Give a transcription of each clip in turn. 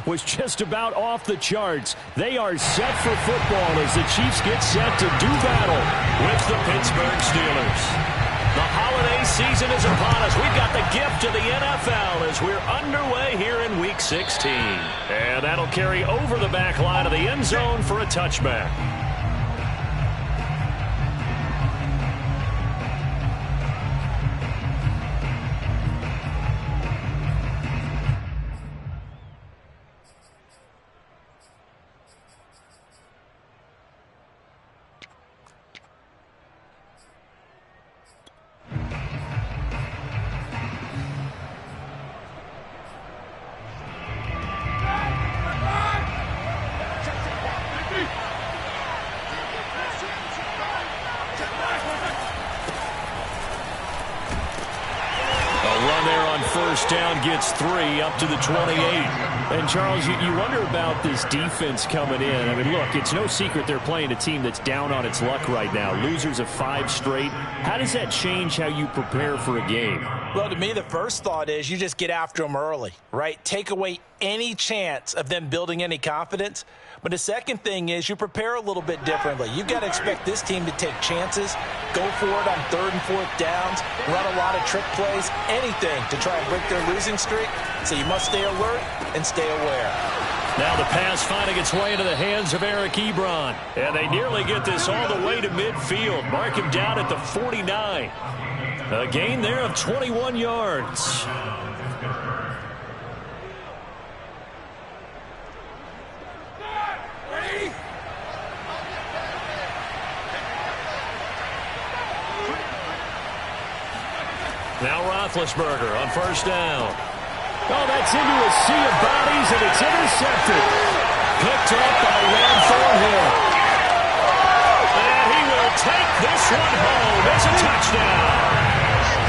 was just about off the charts. They are set for football as the Chiefs get set to do battle with the Pittsburgh Steelers. The holiday season is upon us. We've got the gift of the NFL as we're underway here in Week 16. And that'll carry over the back line of the end zone for a touchback. First down gets 3 up to the 28. And, Charles, you wonder about this defense coming in. I mean, look, it's no secret they're playing a team that's down on its luck right now. Losers of 5 straight. How does that change how you prepare for a game? Well, to me, the first thought is you just get after them early, right? Take away any chance of them building any confidence. But the second thing is you prepare a little bit differently. You've got to expect this team to take chances, go for it on 3rd and 4th downs, run a lot of trick plays, anything to try and break their losing streak. So you must stay alert and stay aware. Now the pass finding its way into the hands of Eric Ebron. And they nearly get this all the way to midfield. Mark him down at the 49. A gain there of 21 yards. Now Roethlisberger on first down. Oh, that's into a sea of bodies, and it's intercepted. Picked up by Juan Thornhill. And he will take this one home as a touchdown.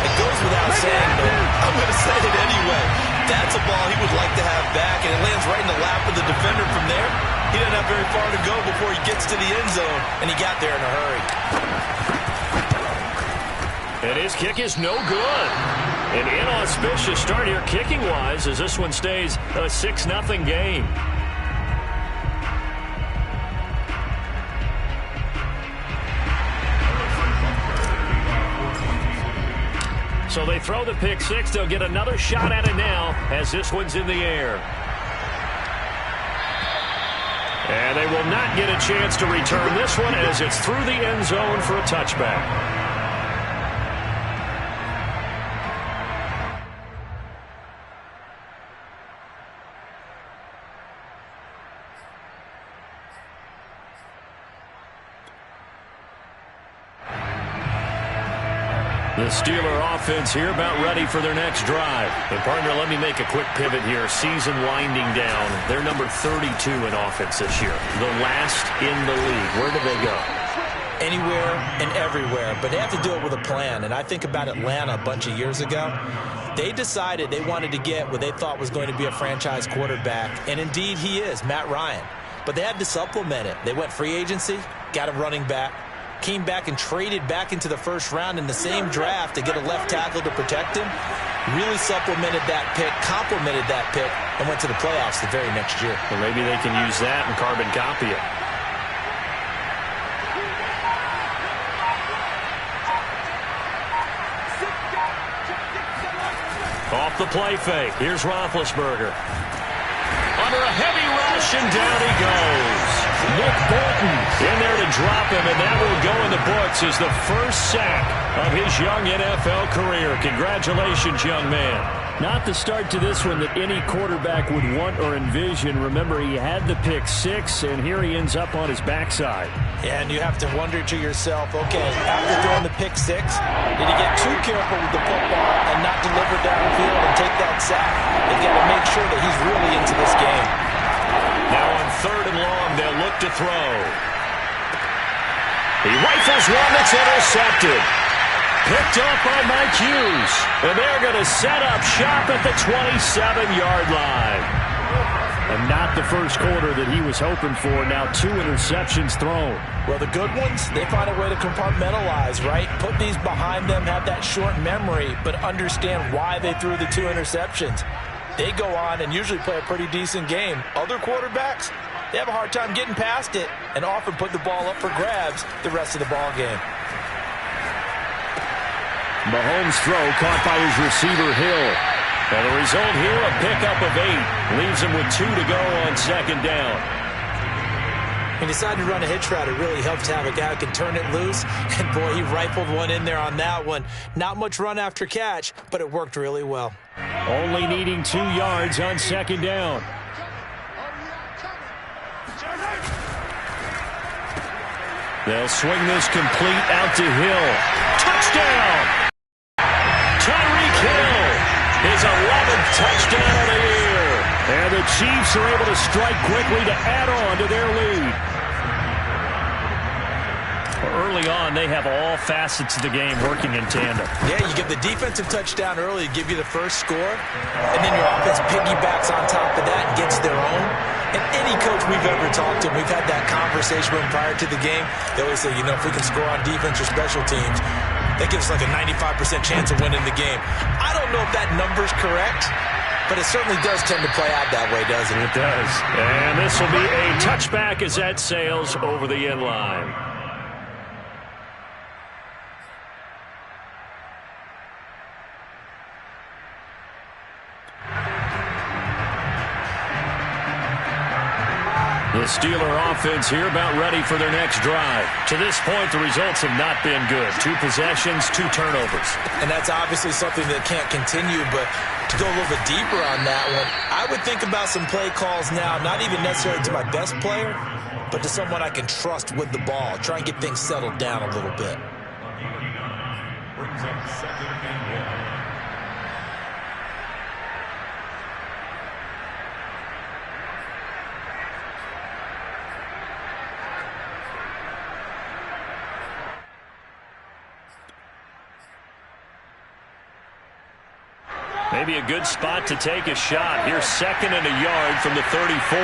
It goes without saying, but I'm going to say it anyway. That's a ball he would like to have back, and it lands right in the lap of the defender from there. He doesn't have very far to go before he gets to the end zone, and he got there in a hurry. And his kick is no good. An inauspicious start here kicking-wise as this one stays a 6-0 game. So they throw the pick six. They'll get another shot at it now as this one's in the air. And they will not get a chance to return this one as it's through the end zone for a touchback. The Steeler offense here about ready for their next drive. And, partner, let me make a quick pivot here. Season winding down. They're number 32 in offense this year. The last in the league. Where do they go? Anywhere and everywhere. But they have to do it with a plan. And I think about Atlanta a bunch of years ago. They decided they wanted to get what they thought was going to be a franchise quarterback. And, indeed, he is, Matt Ryan. But they had to supplement it. They went free agency, got a running back. Came back and traded back into the first round in the same draft to get a left tackle to protect him. Really supplemented that pick, complemented that pick, and went to the playoffs the very next year. Well, maybe they can use that and carbon copy it. Off the play fake. Here's Roethlisberger. Under a heavy rush, and down he goes. Nick Bolton in there to drop him, and that will go in the books as the first sack of his young NFL career. Congratulations, young man. Not the start to this one that any quarterback would want or envision. Remember, he had the pick six, and here he ends up on his backside. And you have to wonder to yourself, okay, after throwing the pick six, did he get too careful with the football and not deliver downfield and take that sack? They've got to make sure that he's really into this game. Now on 3rd and long, they'll look to throw. He rifles one that's intercepted. Picked up by Mike Hughes. And they're going to set up shop at the 27-yard line. And not the first quarter that he was hoping for. Now 2 interceptions thrown. Well, the good ones, they find a way to compartmentalize, right? Put these behind them, have that short memory, but understand why they threw the 2 interceptions. they go on and usually play a pretty decent game. Other quarterbacks, they have a hard time getting past it and often put the ball up for grabs the rest of the ball game. Mahomes' throw caught by his receiver, Hill. And the result here, a pickup of 8. Leaves him with 2 to go on second down. He decided to run a hitch route. It really helps to have a guy who can turn it loose. And, boy, he rifled one in there on that one. Not much run after catch, but it worked really well. Only needing 2 yards on second down. They'll swing this complete out to Hill. Touchdown! Tyreek Hill, his 11th touchdown of the year. And the Chiefs are able to strike quickly to add on to their lead. Early on, they have all facets of the game working in tandem. Yeah, you get the defensive touchdown early to give you the first score, and then your offense piggybacks on top of that and gets their own. And any coach we've ever talked to, we've had that conversation with them prior to the game. They always say, you know, if we can score on defense or special teams, that gives us like a 95% chance of winning the game. I don't know if that number's correct, but it certainly does tend to play out that way, doesn't it? It does. And this will be a touchback as that sails over the end line. The Steeler offense here about ready for their next drive. To this point, the results have not been good. 2 possessions, 2 turnovers. And that's obviously something that can't continue, but to go a little bit deeper on that one, I would think about some play calls now, not even necessarily to my best player, but to someone I can trust with the ball. Try and get things settled down a little bit. Maybe a good spot to take a shot. Here's 2nd and a yard from the 34.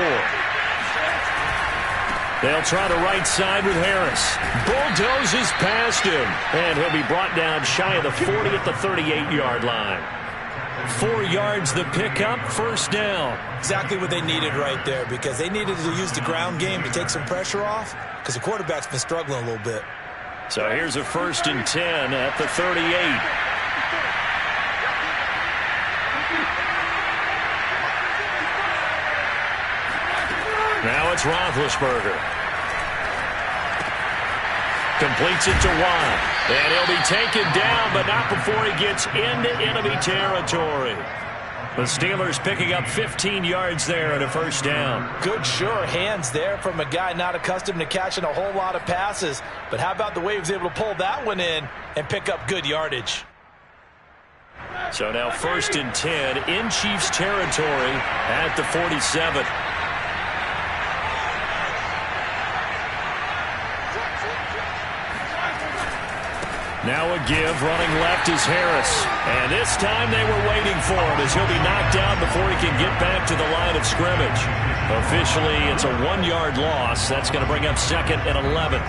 They'll try the right side with Harris. Bulldozes past him. And he'll be brought down shy of the 40 at the 38-yard line. 4 yards the pickup, first down. Exactly what they needed right there, because they needed to use the ground game to take some pressure off, because the quarterback's been struggling a little bit. So here's a 1st and 10 at the 38. Now it's Roethlisberger. Completes it to Watt. And he'll be taken down, but not before he gets into enemy territory. The Steelers picking up 15 yards there at a first down. Good, sure hands there from a guy not accustomed to catching a whole lot of passes. But how about the way he was able to pull that one in and pick up good yardage? So now 1st and 10 in Chiefs territory at the 47. Now a give, running left is Harris. And this time they were waiting for him as he'll be knocked down before he can get back to the line of scrimmage. Officially, it's a 1-yard loss. That's going to bring up 2nd and 11.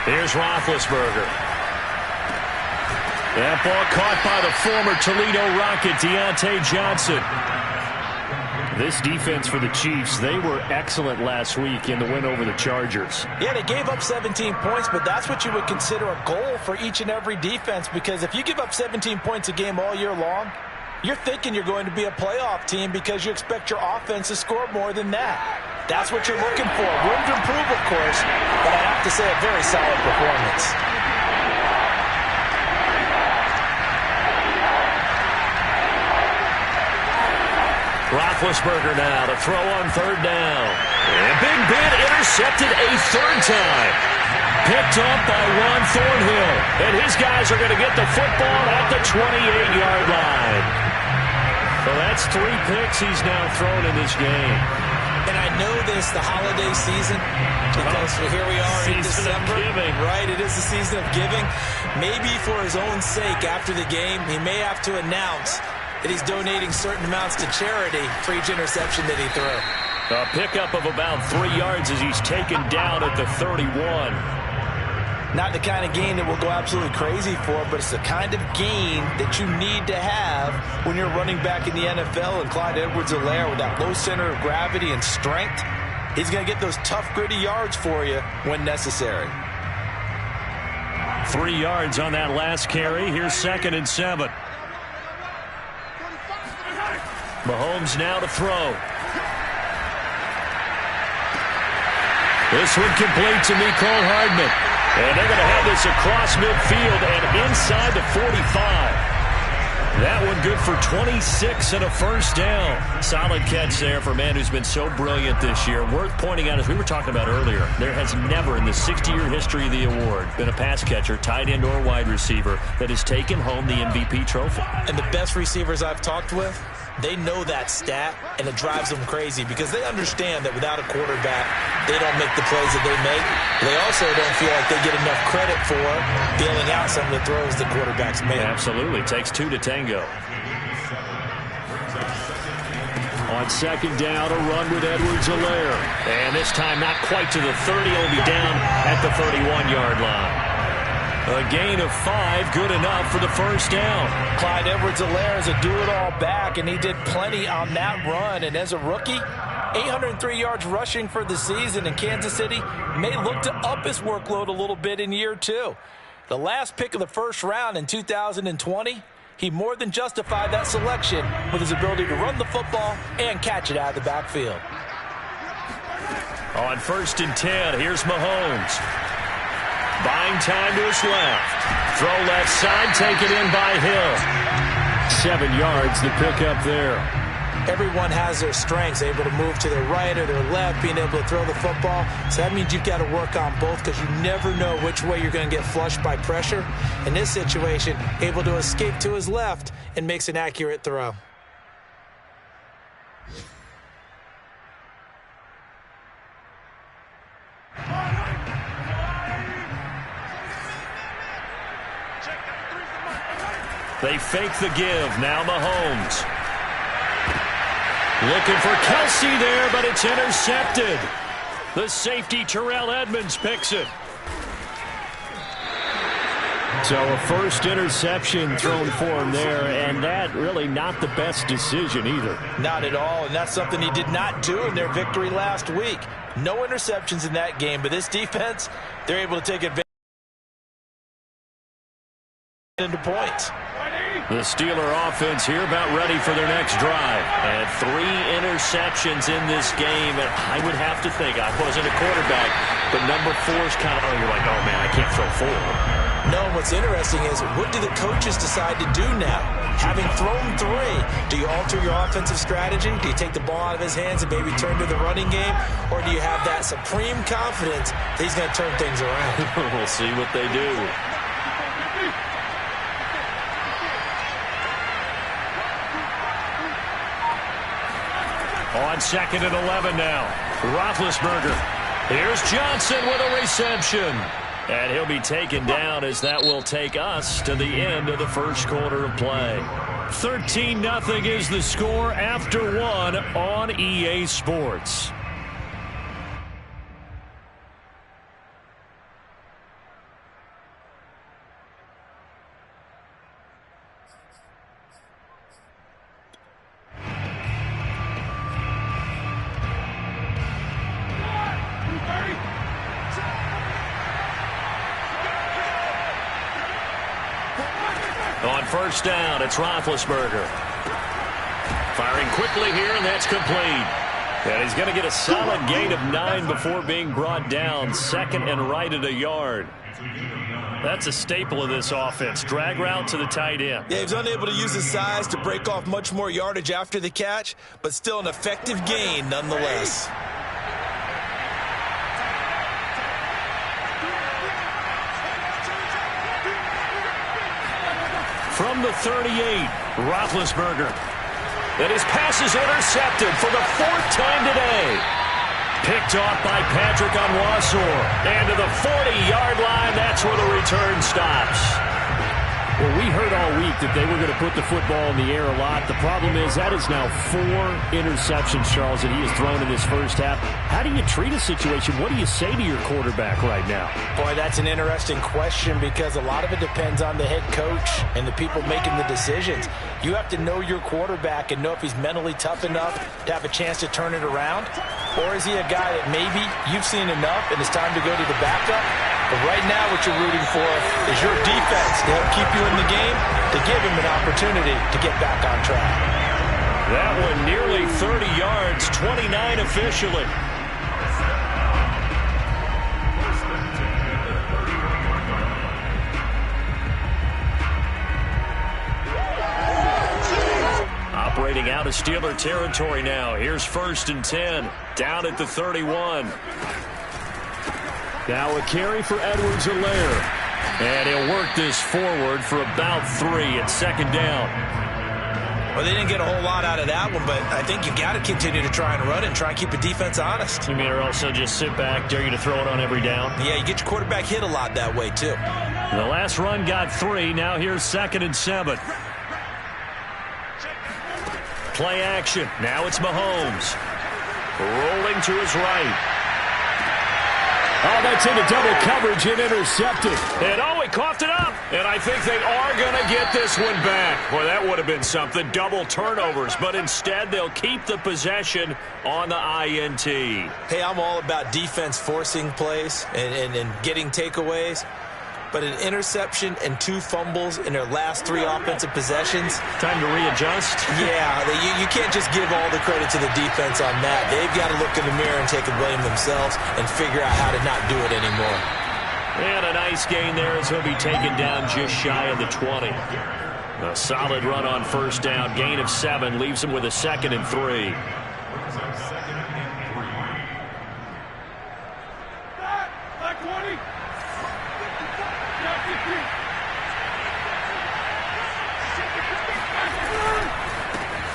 Here's Roethlisberger. That ball caught by the former Toledo Rocket, Deontay Johnson. This defense for the Chiefs, they were excellent last week in the win over the Chargers. Yeah, they gave up 17 points, but that's what you would consider a goal for each and every defense, because if you give up 17 points a game all year long, you're thinking you're going to be a playoff team because you expect your offense to score more than that. That's what you're looking for. Room to improve, of course, but I have to say a very solid performance. Roethlisberger now to throw on 3rd down. And Big Ben intercepted a 3rd time. Picked up by Ron Thornhill. And his guys are going to get the football at the 28-yard line. So that's 3 picks he's now thrown in this game. And I know this, the holiday season, because here we are in December. Right, it is the season of giving. Maybe for his own sake after the game, he may have to announce that he's donating certain amounts to charity for each interception that he threw. A pickup of about 3 yards as he's taken down at the 31. Not the kind of gain that we'll go absolutely crazy for, but it's the kind of gain that you need to have when you're running back in the NFL. And Clyde Edwards-Helaire, with that low center of gravity and strength, he's going to get those tough, gritty yards for you when necessary. 3 yards on that last carry. Here's 2nd and 7. Mahomes now to throw. This one complete to Mecole Hardman. And they're going to have this across midfield and inside the 45. That one good for 26 and a first down. Solid catch there for a man who's been so brilliant this year. Worth pointing out, as we were talking about earlier, there has never in the 60-year history of the award been a pass catcher, tight end, or wide receiver that has taken home the MVP trophy. And the best receivers I've talked with, they know that stat, and it drives them crazy because they understand that without a quarterback, they don't make the plays that they make. They also don't feel like they get enough credit for bailing out some of the throws the quarterbacks make. Absolutely. Takes 2 to tango. On 2nd down, a run with Edwards-Helaire. And this time not quite to the 30. He'll be down at the 31-yard line. A gain of 5, good enough for the first down. Clyde Edwards-Helaire is a do-it-all back, and he did plenty on that run. And as a rookie, 803 yards rushing for the season, in Kansas City may look to up his workload a little bit in year 2. The last pick of the first round in 2020, he more than justified that selection with his ability to run the football and catch it out of the backfield. On 1st and 10, here's Mahomes. Buying time to his left. Throw left side, taken in by Hill. 7 yards, the pickup there. Everyone has their strengths, able to move to their right or their left, being able to throw the football. So that means you've got to work on both because you never know which way you're going to get flushed by pressure. In this situation, able to escape to his left and makes an accurate throw. They fake the give. Now Mahomes. Looking for Kelsey there, but it's intercepted. The safety, Terrell Edmonds, picks it. So a first interception thrown for him there, and that really not the best decision either. Not at all, and that's something he did not do in their victory last week. No interceptions in that game, but this defense, they're able to take advantage into points. The Steeler offense here about ready for their next drive. And 3 interceptions in this game. And I would have to think, I wasn't a quarterback, but number 4 is kind of, you're like, oh man, I can't throw 4. No, what's interesting is, what do the coaches decide to do now? Having thrown 3, do you alter your offensive strategy? Do you take the ball out of his hands and maybe turn to the running game? Or do you have that supreme confidence that he's going to turn things around? We'll see what they do. On 2nd and 11 now. Roethlisberger. Here's Johnson with a reception. And he'll be taken down as that will take us to the end of the first quarter of play. 13-0 is the score after 1 on EA Sports. On first down, it's Roethlisberger. Firing quickly here, and that's complete. And he's going to get a solid gain of 9 before being brought down. 2nd and right at a yard. That's a staple of this offense. Drag route to the tight end. Yeah, he's unable to use his size to break off much more yardage after the catch, but still an effective gain nonetheless. From the 38, Roethlisberger. And his pass is intercepted for the 4th time today. Picked off by Patrick Onwuasor. And to the 40-yard line, that's where the return stops. Well, we heard all week that they were going to put the football in the air a lot. The problem is that is now 4 interceptions, Charles, that he has thrown in this first half. How do you treat a situation? What do you say to your quarterback right now? Boy, that's an interesting question because a lot of it depends on the head coach and the people making the decisions. You have to know your quarterback and know if he's mentally tough enough to have a chance to turn it around. Or is he a guy that maybe you've seen enough and it's time to go to the backup? But right now what you're rooting for is your defense to help keep you in the game, to give him an opportunity to get back on track. That one nearly 30 yards, 29 officially. Operating out of Steeler territory now. Here's 1st and 10, down at the 31. Now a carry for Edwards-Helaire. And he'll work this forward for about 3 at 2nd down. Well, they didn't get a whole lot out of that one, but I think you got to continue to try and run and try and keep the defense honest. You mean or also just sit back, dare you to throw it on every down? Yeah, you get your quarterback hit a lot that way, too. The last run got 3. Now here's 2nd and 7. Play action. Now it's Mahomes. Rolling to his right. Oh, that's into double coverage and intercepted. And he coughed it up. And I think they are going to get this one back. Boy, that would have been something. Double turnovers. But instead, they'll keep the possession on the INT. Hey, I'm all about defense forcing plays and getting takeaways. But an interception and 2 fumbles in their last 3 offensive possessions. Time to readjust? Yeah, you can't just give all the credit to the defense on that. They've got to look in the mirror and take the blame themselves and figure out how to not do it anymore. And a nice gain there as he'll be taken down just shy of the 20. A solid run on 1st down. Gain of 7 leaves him with a 2nd and 3.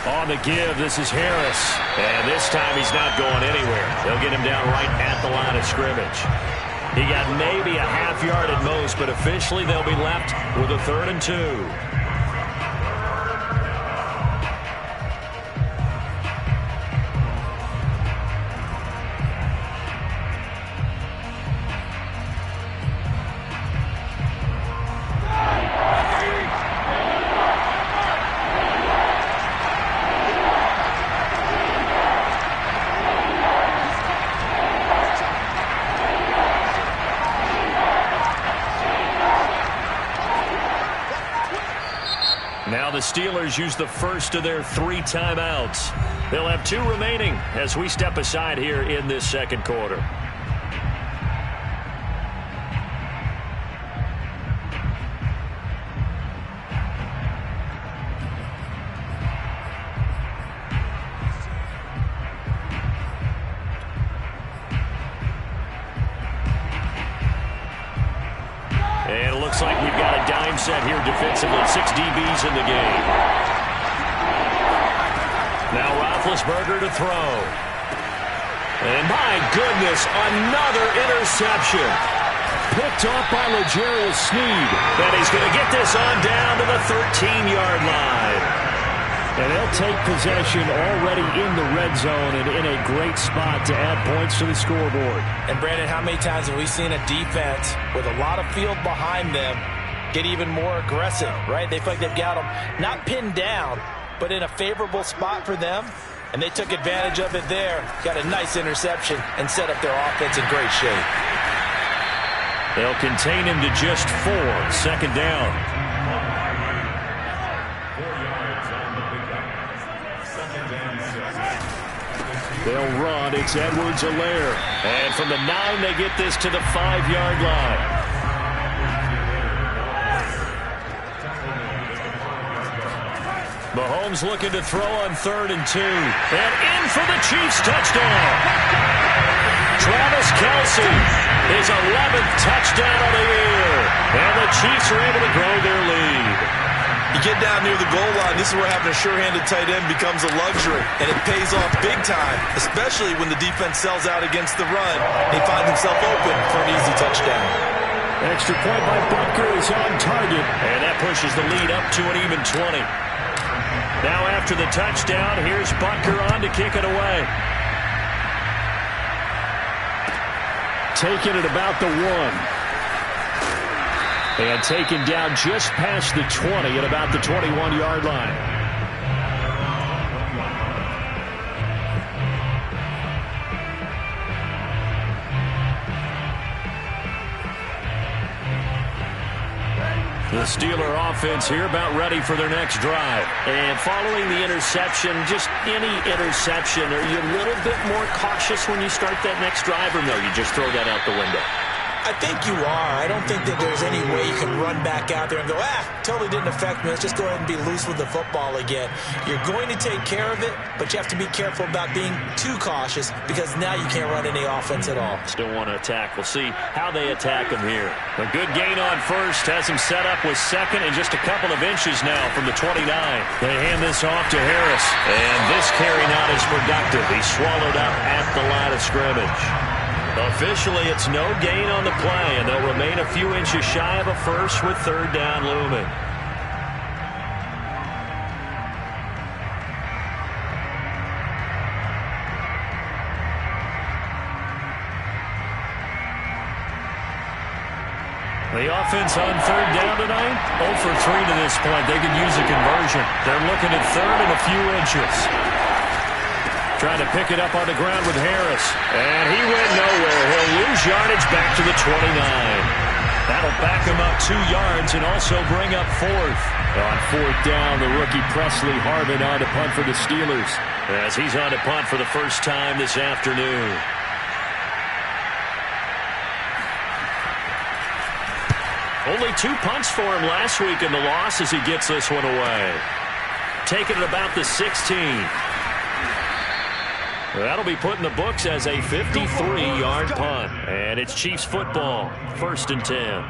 On the give, this is Harris. And this time he's not going anywhere. They'll get him down right at the line of scrimmage. He got maybe a half yard at most, but officially they'll be left with a 3rd and 2. Now the Steelers use the first of their 3 timeouts. They'll have 2 remaining as we step aside here in this 2nd quarter. And it looks like we've got a dime set here defensively. 6 DBs in the game. Now Roethlisberger to throw. And my goodness, another interception. Picked off by L'Jarius Sneed. And he's going to get this on down to the 13-yard line. And they'll take possession already in the red zone and in a great spot to add points to the scoreboard. And, Brandon, how many times have we seen a defense with a lot of field behind them get even more aggressive, right? They feel like they've got them not pinned down, but in a favorable spot for them. And they took advantage of it there, got a nice interception, and set up their offense in great shape. They'll contain him to just 4, 2nd down. They'll run. It's Edwards-Helaire. And from the 9, they get this to the 5-yard line. Mahomes looking to throw on 3rd and 2. And in for the Chiefs touchdown. Travis Kelce, his 11th touchdown of the year. And the Chiefs are able to grow their lead. You get down near the goal line, this is where having a sure-handed tight end becomes a luxury, and it pays off big time, especially when the defense sells out against the run. He finds himself open for an easy touchdown. Extra point by Butker is on target. And that pushes the lead up to an even 20. Now after the touchdown, here's Butker on to kick it away. Taking it about the 1. And taken down just past the 20 at about the 21-yard line. The Steeler offense here about ready for their next drive. And following the interception, just any interception, are you a little bit more cautious when you start that next drive, or no, you just throw that out the window? I think you are. I don't think that there's any way you can run back out there and go, totally didn't affect me. Let's just go ahead and be loose with the football again. You're going to take care of it, but you have to be careful about being too cautious because now you can't run any offense at all. Still want to attack. We'll see how they attack him here. A good gain on first has him set up with second and just a couple of inches now from the 29. They hand this off to Harris. And this carry not as productive. He's swallowed up at the line of scrimmage. Officially, it's no gain on the play, and they'll remain a few inches shy of a first with third down looming. The offense on third down tonight, 0 for 3 to this point. They could use a conversion. They're looking at third and a few inches. Trying to pick it up on the ground with Harris. And he went nowhere. He'll lose yardage back to the 29. That'll back him up 2 yards and also bring up fourth. On fourth down, the rookie Presley Harvin on to punt for the Steelers. As he's on to punt for the first time this afternoon. Only 2 punts for him last week in the loss as he gets this one away. Taking it about the 16. That'll be put in the books as a 53-yard punt. And it's Chiefs football, 1st and 10.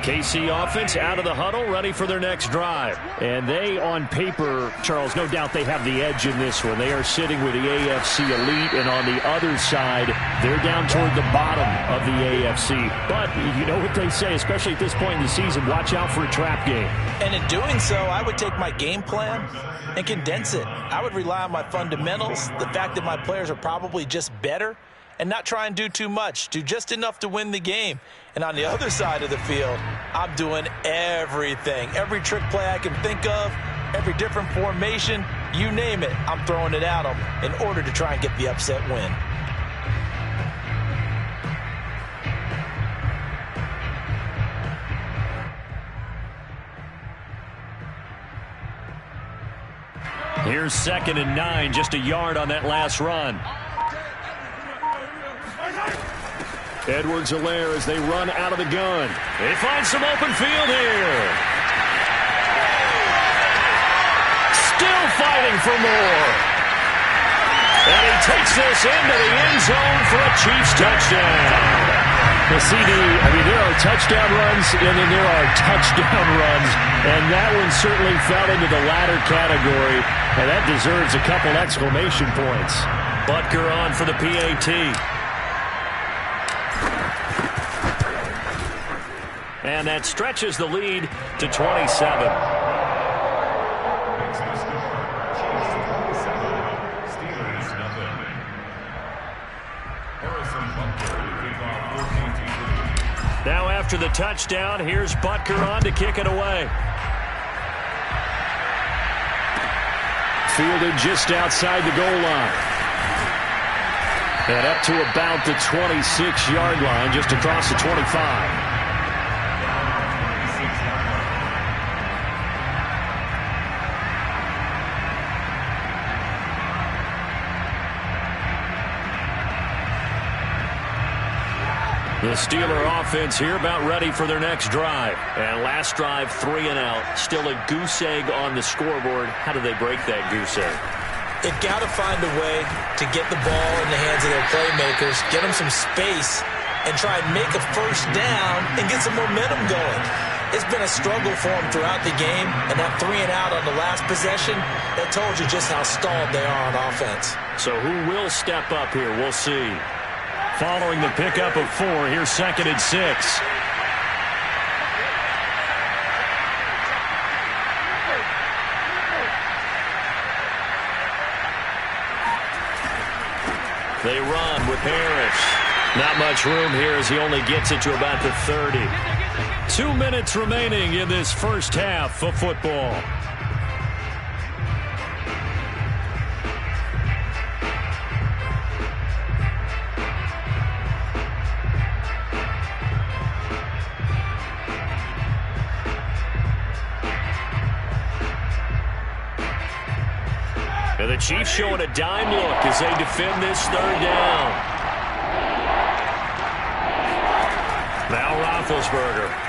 KC offense out of the huddle, ready for their next drive. And they, on paper, Charles, no doubt they have the edge in this one. They are sitting with the AFC elite, and on the other side, they're down toward the bottom of the AFC. But you know what they say, especially at this point in the season, watch out for a trap game. And in doing so, I would take my game plan and condense it. I would rely on my fundamentals, the fact that my players are probably just better, and not try and do too much. Do just enough to win the game. And on the other side of the field, I'm doing everything. Every trick play I can think of, every different formation, you name it, I'm throwing it at them in order to try and get the upset win. Here's 2nd and 9, just a yard on that last run. Edwards-Helaire as they run out of the gun. They find some open field here. Still fighting for more. And he takes this into the end zone for a Chiefs touchdown. The CD, there are touchdown runs and then there are touchdown runs. And that one certainly fell into the latter category. And that deserves a couple exclamation points. Butker on for the PAT. And that stretches the lead to 27. Now after the touchdown, here's Butker on to kick it away. Fielded just outside the goal line. And up to about the 26-yard line, just across the 25. The Steeler offense here about ready for their next drive. And last drive, 3 and out. Still a goose egg on the scoreboard. How do they break that goose egg? They've got to find a way to get the ball in the hands of their playmakers, get them some space, and try and make a first down and get some momentum going. It's been a struggle for them throughout the game, and that 3-and-out on the last possession, that told you just how stalled they are on offense. So who will step up here? We'll see. Following the pickup of 4, here's 2nd and 6. They run with Harris. Not much room here as he only gets it to about the 30. 2 minutes remaining in this first half of football. And the Chiefs showing a dime look as they defend this 3rd down. Now Roethlisberger.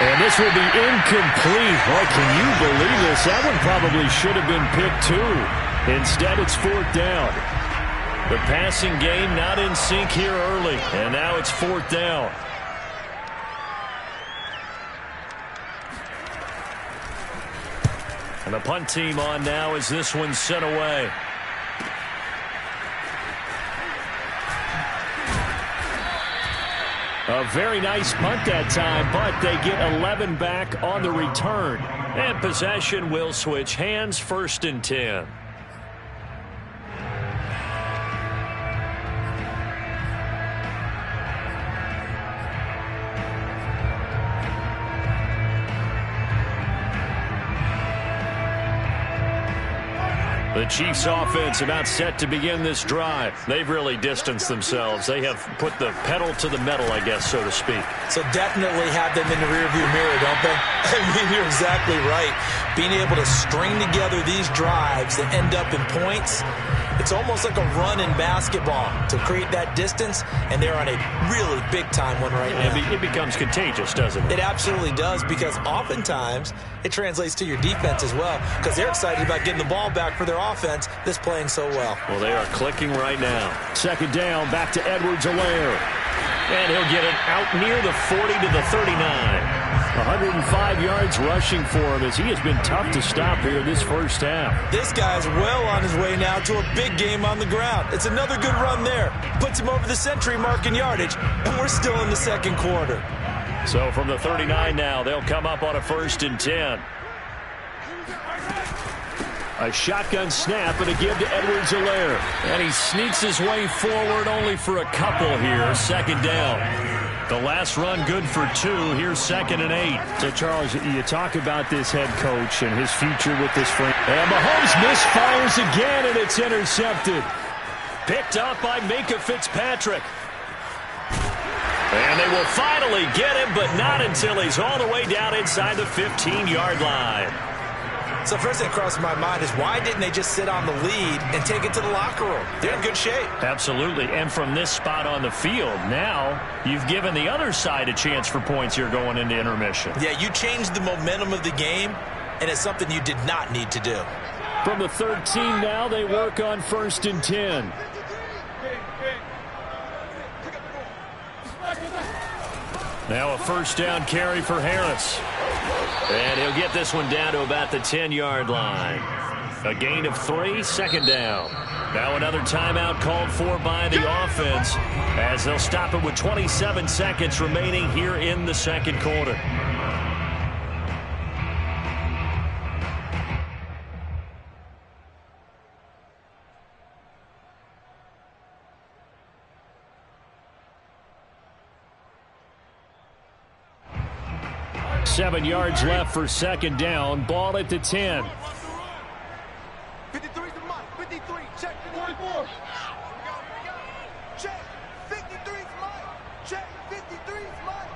And this will be incomplete. Boy, can you believe this? That one probably should have been picked too. Instead, it's 4th down. The passing game not in sync here early. And now it's 4th down. And the punt team on now as this one's sent away. A very nice punt that time, but they get 11 back on the return. And possession will switch hands, 1st and 10. The Chiefs offense about set to begin this drive. They've really distanced themselves. They have put the pedal to the metal, I guess, so to speak. So definitely have them in the rearview mirror, don't they? I mean, you're exactly right. Being able to string together these drives that end up in points, it's almost like a run in basketball to create that distance, and they're on a really big-time one right now. It becomes contagious, doesn't it? It absolutely does, because oftentimes it translates to your defense as well, because they're excited about getting the ball back for their offense that's playing so well. Well, they are clicking right now. 2nd down, back to Edwards-Helaire. And he'll get it out near the 40 to the 39. 105 yards rushing for him as he has been tough to stop here this first half. This guy's well on his way now to a big game on the ground. It's another good run there. Puts him over the century mark in yardage, and we're still in the 2nd quarter. So from the 39 now, they'll come up on a 1st and 10. A shotgun snap and a give to Edwards-Helaire. And he sneaks his way forward only for a couple here. 2nd down. The last run good for 2. Here's 2nd and 8. So, Charles, you talk about this head coach and his future with this frame. And Mahomes misfires again, and it's intercepted. Picked up by Minka Fitzpatrick. And they will finally get him, but not until he's all the way down inside the 15-yard line. So first thing that crossed my mind is why didn't they just sit on the lead and take it to the locker room? They're in good shape. Absolutely. And from this spot on the field, now you've given the other side a chance for points here going into intermission. Yeah, you changed the momentum of the game, and it's something you did not need to do. From the 13 now, they work on 1st and 10. Now a 1st down carry for Harris. And he'll get this one down to about the 10-yard line. A gain of 3, 2nd down. Now another timeout called for by the offense as they'll stop it with 27 seconds remaining here in the 2nd quarter. Seven yards left for 2nd down. Ball at the 10. 53 is the mark. 53. Check. 44. Check. 53 is mine. Check. 53 is mine.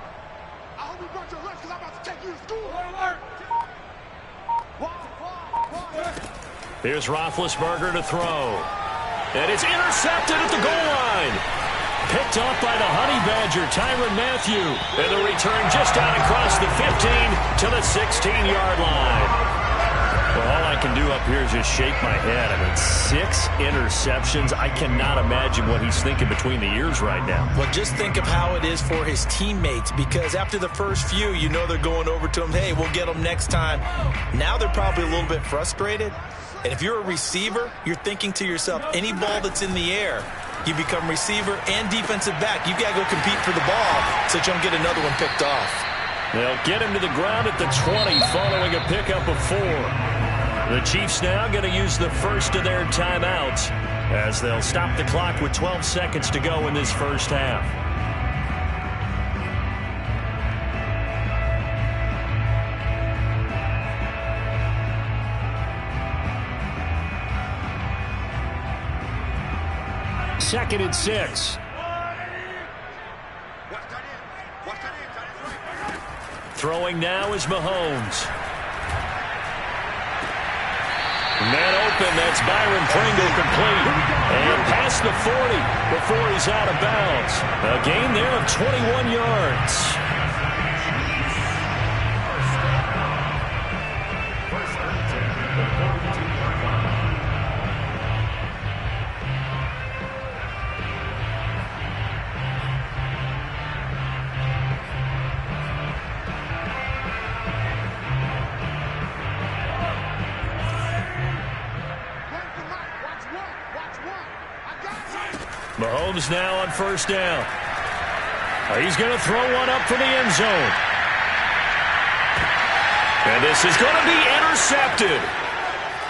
I hope you brought your lunch because I'm about to take you to school. Here's Roethlisberger to throw. And it's intercepted at the goal line. Picked off by the Honey Badger, Tyrann Mathieu. And the return just out across the 15 to the 16-yard line. Well, all I here and just shake my head. I mean, 6 interceptions. I cannot imagine what he's thinking between the ears right now. Well, just think of how it is for his teammates, because after the first few, you know they're going over to him, hey, we'll get them next time. Now they're probably a little bit frustrated. And if you're a receiver, you're thinking to yourself, any ball that's in the air, you become receiver and defensive back. You've got to go compete for the ball so that you don't get another one picked off. They'll get him to the ground at the 20 following a pickup of 4. The Chiefs now going to use the first of their timeouts as they'll stop the clock with 12 seconds to go in this first half. Second and 6. Throwing now is Mahomes. Man open, that's Byron Pringle complete. And past the 40 before he's out of bounds. A gain there of 21 yards. Mahomes now on first down. He's going to throw one up for the end zone. And this is going to be intercepted.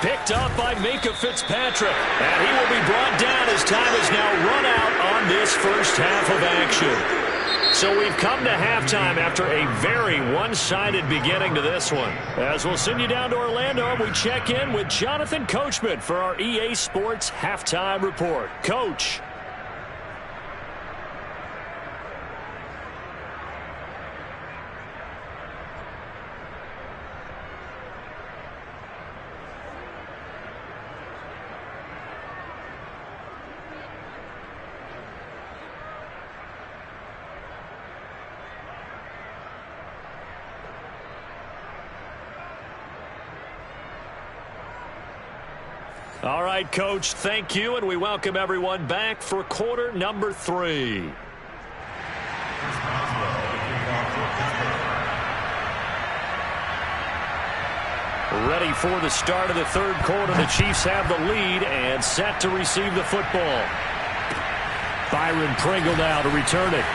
Picked up by Minkah Fitzpatrick. And he will be brought down as time has now run out on this first half of action. So we've come to halftime after a very one-sided beginning to this one. As we'll send you down to Orlando, we check in with Jonathan Coachman for our EA Sports Halftime Report. Coach. All right, Coach, thank you, and we welcome everyone back for quarter number 3. Ready for the start of the third quarter. The Chiefs have the lead and set to receive the football. Byron Pringle now to return it.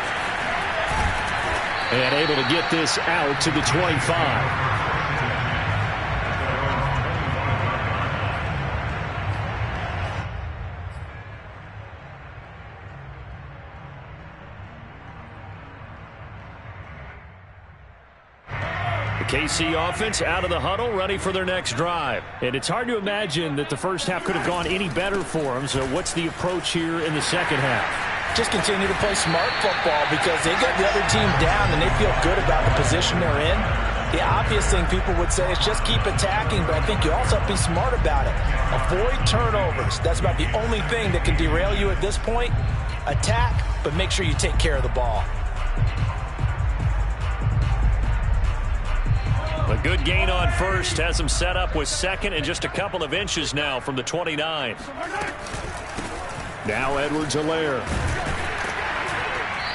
And able to get this out to the 25. KC offense out of the huddle, ready for their next drive. And it's hard to imagine that the first half could have gone any better for them. So what's the approach here in the second half? Just continue to play smart football because they got the other team down and they feel good about the position they're in. The obvious thing people would say is just keep attacking, but I think you also have to be smart about it. Avoid turnovers. That's about the only thing that can derail you at this point. Attack, but make sure you take care of the ball. A good gain on first has him set up with second and just a couple of inches now from the 29. Now Edwards-Helaire.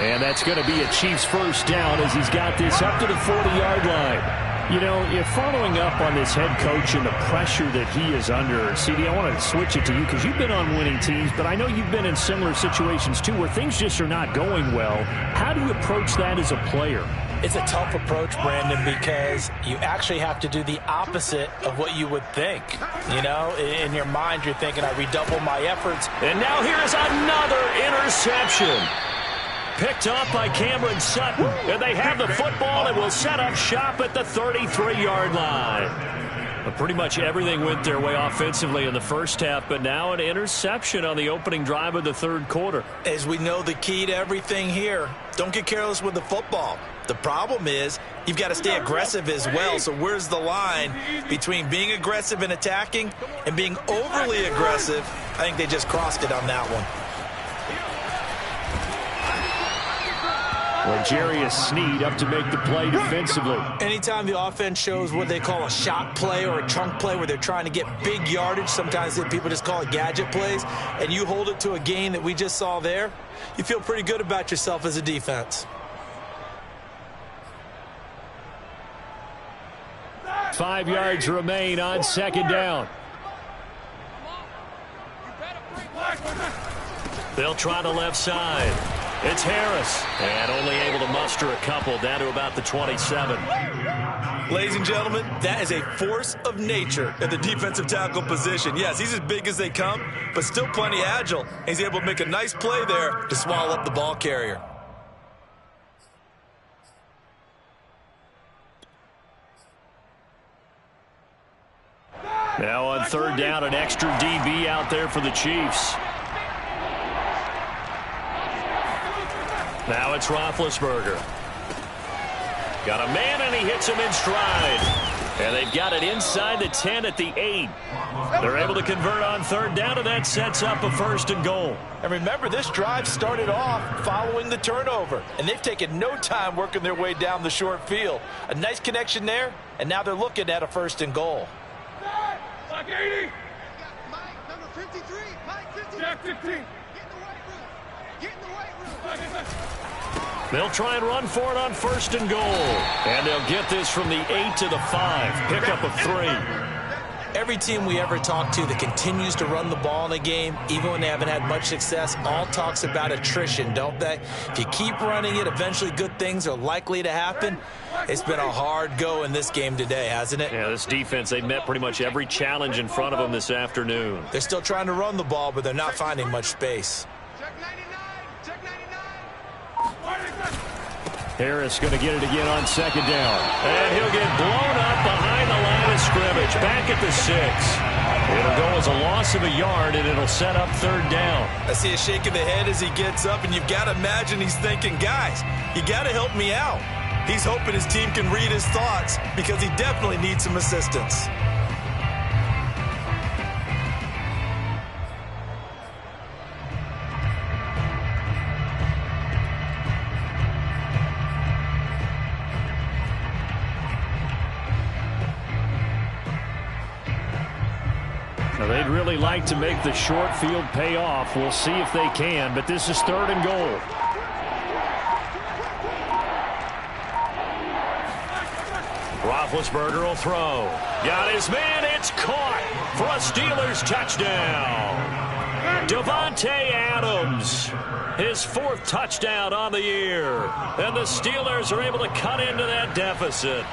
And that's going to be a Chiefs first down as he's got this up to the 40-yard line. You know, if following up on this head coach and the pressure that he is under, CD, I want to switch it to you because you've been on winning teams, but I know you've been in similar situations too where things just are not going well. How do you approach that as a player? It's a tough approach, Brandon, because you actually have to do the opposite of what you would think. You know, in your mind, you're thinking, I redouble my efforts. And now here is another interception. Picked off by Cameron Sutton. And they have the football and will set up shop at the 33-yard line. But pretty much everything went their way offensively in the first half, but now an interception on the opening drive of the third quarter. As we know, the key to everything here, don't get careless with the football. The problem is you've got to stay aggressive as well. So where's the line between being aggressive and attacking and being overly aggressive? I think they just crossed it on that one. L'Jarius Sneed up to make the play defensively. Anytime the offense shows what they call a shot play or a chunk play where they're trying to get big yardage, sometimes people just call it gadget plays, and you hold it to a gain that we just saw there, you feel pretty good about yourself as a defense. 5 yards remain on second down. They'll try the left side. It's Harris, and only able to muster a couple down to about the 27. Ladies and gentlemen, that is a force of nature at the defensive tackle position. Yes, he's as big as they come, but still plenty agile. He's able to make a nice play there to swallow up the ball carrier. Now on third down, an extra DB out there for the Chiefs. Now it's Roethlisberger. Got a man, and he hits him in stride. And they've got it inside the 10 at the 8. They're able to convert on third down, and that sets up a 1st and goal. And remember, this drive started off following the turnover, and they've taken no time working their way down the short field. A nice connection there, and now they're looking at a 1st and goal. Like 80. Mike, number 53. Mike, 50. Jack 15. Get in the weight room. Get in the weight room. They'll try and run for it on 1st and goal. And they'll get this from the 8 to the 5. Pick up of 3. Every team we ever talk to that continues to run the ball in a game, even when they haven't had much success, all talks about attrition, don't they? If you keep running it, eventually good things are likely to happen. It's been a hard go in this game today, hasn't it? Yeah, this defense, they met pretty much every challenge in front of them this afternoon. They're still trying to run the ball, but they're not finding much space. Check 99. Check 99. Harris going to get it again on second down. And he'll get blown up behind the line of scrimmage, back at the 6. It'll go as a loss of a yard, and it'll set up third down. I see a shake of the head as he gets up, and you've got to imagine he's thinking, guys, you got to help me out. He's hoping his team can read his thoughts because he definitely needs some assistance. Now, they'd really like to make the short field pay off. We'll see if they can, but this is 3rd and goal. Roethlisberger will throw. Got his man. It's caught for a Steelers touchdown. Davante Adams, his 4th touchdown on the year. And the Steelers are able to cut into that deficit.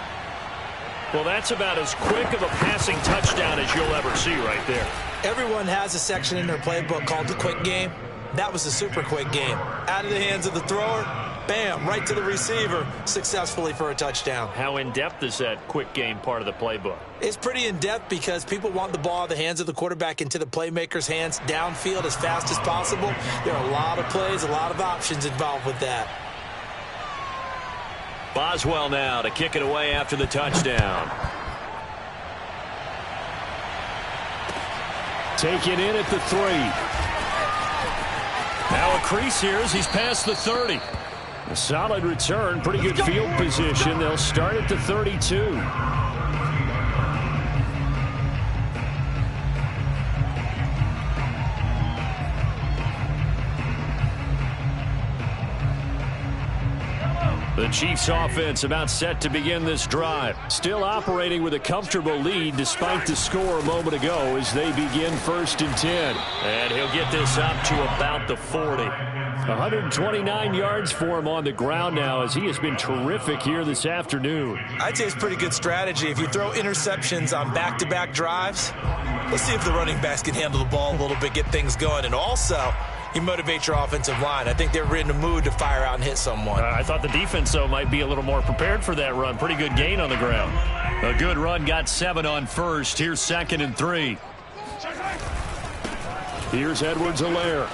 Well, that's about as quick of a passing touchdown as you'll ever see right there. Everyone has a section in their playbook called the quick game. That was a super quick game. Out of the hands of the thrower, bam, right to the receiver, successfully for a touchdown. How in-depth is that quick game part of the playbook? It's pretty in-depth because people want the ball out of the hands of the quarterback into the playmaker's hands downfield as fast as possible. There are a lot of plays, a lot of options involved with that. Boswell now to kick it away after the touchdown. Taken in at the 3. Now a crease here as he's past the 30. A solid return, pretty good field position. They'll start at the 32. The Chiefs offense about set to begin this drive. Still operating with a comfortable lead despite the score a moment ago as they begin 1st and 10. And he'll get this up to about the 40. 129 yards for him on the ground now as he has been terrific here this afternoon. I'd say it's pretty good strategy. If you throw interceptions on back-to-back drives, let's see if the running backs can handle the ball a little bit, get things going. And also, you motivate your offensive line. I think they're in the mood to fire out and hit someone. I thought the defense, though, might be a little more prepared for that run. Pretty good gain on the ground. A good run, got 7 on first. Here's 2nd and 3. Here's Edwards-Helaire.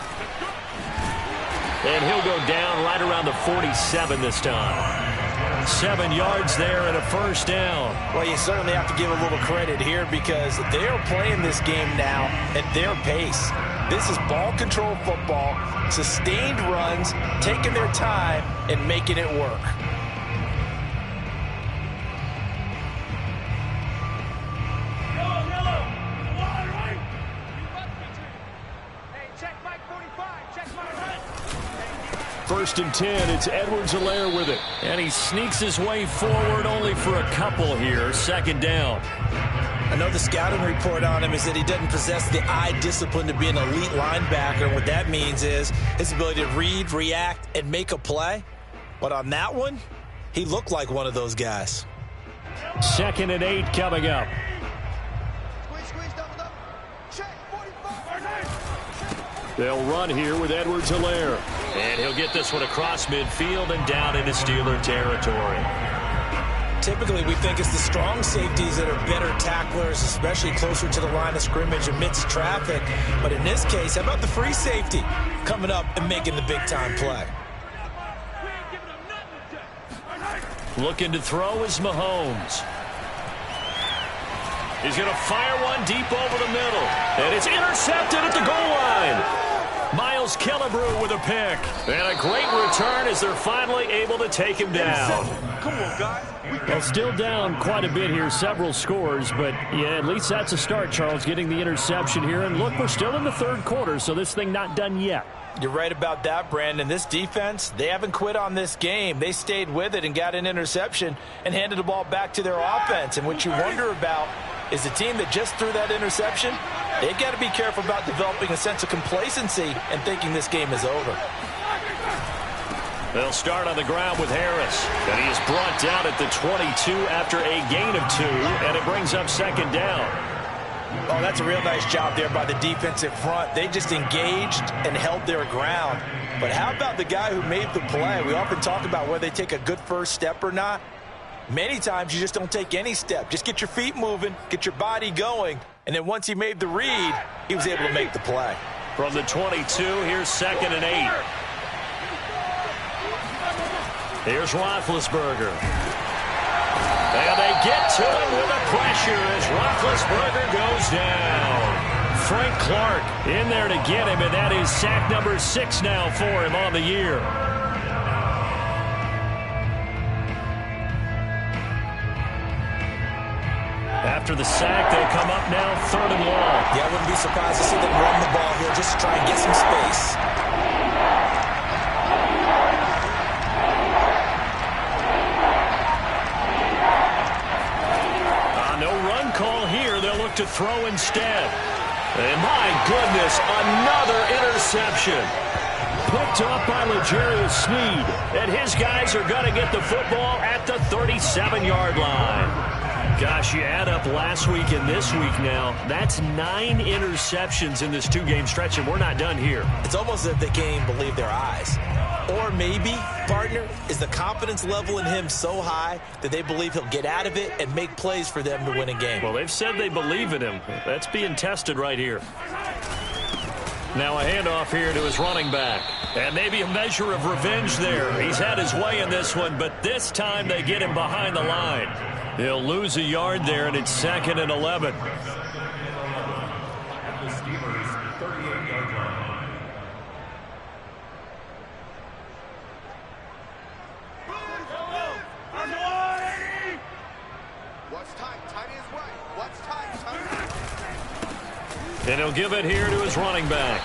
And he'll go down right around the 47 this time. 7 yards there and a 1st down. Well, you certainly have to give a little credit here because they're playing this game now at their pace. This is ball control football, sustained runs, taking their time, and making it work. First and 10, it's Edwards-Helaire with it. And he sneaks his way forward only for a couple here. Second down. I know the scouting report on him is that he doesn't possess the eye discipline to be an elite linebacker. What that means is his ability to read, react, and make a play. But on that one, he looked like one of those guys. Second and 8 coming up. They'll run here with Edwards-Helaire. And he'll get this one across midfield and down into Steeler territory. Typically, we think it's the strong safeties that are better tacklers, especially closer to the line of scrimmage amidst traffic. But in this case, how about the free safety coming up and making the big-time play? Looking to throw is Mahomes. He's going to fire one deep over the middle. And it's intercepted at the goal line. Miles Killebrew with a pick. And a great return as they're finally able to take him down. Come on, guys. Well, still down quite a bit here, several scores, but yeah, at least that's a start, Charles, getting the interception here. And look, we're still in the third quarter, so this thing not done yet. You're right about that, Brandon. This defense, they haven't quit on this game. They stayed with it and got an interception and handed the ball back to their offense. And what you wonder about is the team that just threw that interception, they've got to be careful about developing a sense of complacency and thinking this game is over. They'll start on the ground with Harris. And he is brought down at the 22 after a gain of 2, and it brings up second down. Oh, that's a real nice job there by the defensive front. They just engaged and held their ground. But how about the guy who made the play? We often talk about whether they take a good first step or not. Many times you just don't take any step. Just get your feet moving, get your body going, and then once he made the read, he was able to make the play. From the 22, here's second and 8. Here's Roethlisberger. And they get to him with the pressure as Roethlisberger goes down. Frank Clark in there to get him, and that is sack number 6 now for him on the year. After the sack, they'll come up now third and long. Yeah, I wouldn't be surprised to see them run the ball here just to try and get some space. No run call here. They'll look to throw instead. And my goodness, another interception. Picked up by L'Jarius Sneed. And his guys are going to get the football at the 37-yard line. Gosh, you add up last week and this week now. That's 9 interceptions in this 2-game stretch, and we're not done here. It's almost as if they can't even believe their eyes. Or maybe, partner, is the confidence level in him so high that they believe he'll get out of it and make plays for them to win a game. Well, they've said they believe in him. That's being tested right here. Now a handoff here to his running back. And maybe a measure of revenge there. He's had his way in this one, but this time they get him behind the line. He'll lose a yard there, and it's second and 11. And he'll give it here to his running back.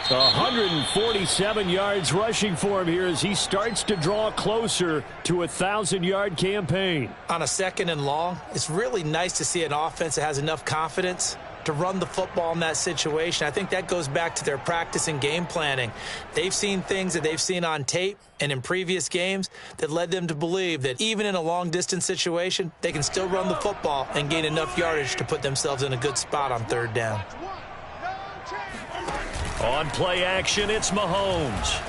147 yards rushing for him here as he starts to draw closer to a 1,000-yard campaign. On a second and long, it's really nice to see an offense that has enough confidence to run the football in that situation. I think that goes back to their practice and game planning. They've seen things that they've seen on tape and in previous games that led them to believe that even in a long-distance situation, they can still run the football and gain enough yardage to put themselves in a good spot on third down. On play action, it's Mahomes.